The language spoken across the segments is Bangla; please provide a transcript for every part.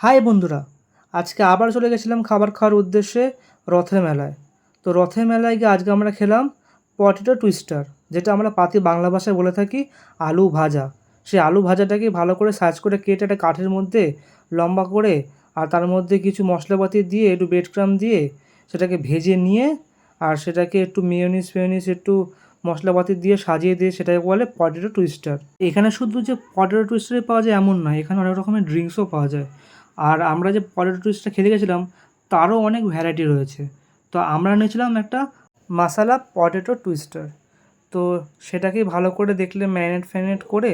হাই বন্ধুরা, আজকে আবার চলে গেছিলাম খাবার খাওয়ার উদ্দেশ্যে রথের মেলায়। তো রথের মেলায় গিয়ে আজকে আমরা খেলাম পটেটো টুইস্টার, যেটা আমরা বাংলা ভাষায় বলে থাকি আলু ভাজা। সেই আলু ভাজাটাকে ভালো করে সাইজ করে কেটে একটা কাঠের মধ্যে লম্বা করে আর তার মধ্যে কিছু মশলাপাতি দিয়ে একটু ব্রেড ক্রাম্ব দিয়ে সেটাকে ভেজে নিয়ে আর সেটাকে একটু মেয়োনিজ ফেয়োনিজ একটু মশলাপাতি দিয়ে সাজিয়ে দিয়ে সেটাকে বলে পটেটো টুইস্টার। এখানে শুধু যে পটেটো টুইস্টারই পাওয়া যায় এমন নয়, এখানে অনেক রকমের ড্রিঙ্কসও পাওয়া যায়। আর আমরা যে পটেটো টুইস্টটা খেতে গেছিলাম তারও অনেক ভ্যারাইটি রয়েছে। তো আমরা নিয়েছিলাম একটা মাসালা পটেটো টুইস্টার। তো সেটাকেই ভালো করে দেখলে ম্যারিনেট ফ্যারিনেট করে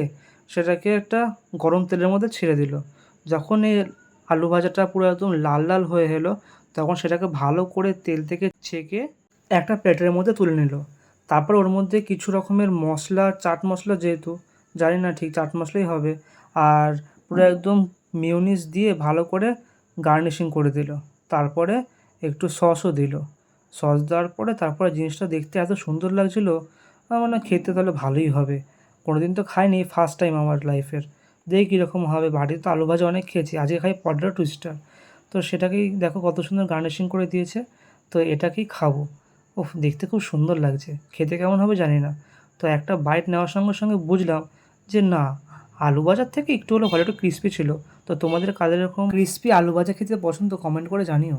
সেটাকে একটা গরম তেলের মধ্যে ছেড়ে দিল। যখন এই আলু ভাজাটা পুরো একদম লাল লাল হয়ে এলো তখন সেটাকে ভালো করে তেল থেকে ছেঁকে একটা প্লেটের মধ্যে তুলে নিল। তারপর ওর মধ্যে কিছু রকমের মশলা, চাট মশলা, যেহেতু জানি না ঠিক চাট মশলাই হবে, আর পুরো একদম মিউনিস দিয়ে ভালো করে গার্নিশিং করে দিল। তারপরে একটু সসও দিল। সস দেওয়ার পরে তারপরে জিনিসটা দেখতে এত সুন্দর লাগছিল, মানে খেতে তাহলে ভালোই হবে। কোনো দিন তো খাইনি, ফার্স্ট টাইম আমার লাইফের। দেখি কীরকম হবে। বাড়িতে তো আলু ভাজা অনেক খেয়েছি, আজকে খাই পটেটো টুইস্টার। তো সেটাকেই দেখো কত সুন্দর গার্নিশিং করে দিয়েছে। তো এটাকেই খাবো। ওফ, দেখতে খুব সুন্দর লাগছে, খেতে কেমন হবে জানি না। তো একটা বাইট নেওয়ার সঙ্গে সঙ্গে বুঝলাম যে না, আলু ভাজার থেকে একটু হলেও ভালো, একটু ক্রিস্পি ছিল। তো তোমাদের কাদের এরকম ক্রিস্পি আলু ভাজা খেতে পছন্দ, কমেন্ট করে জানিও।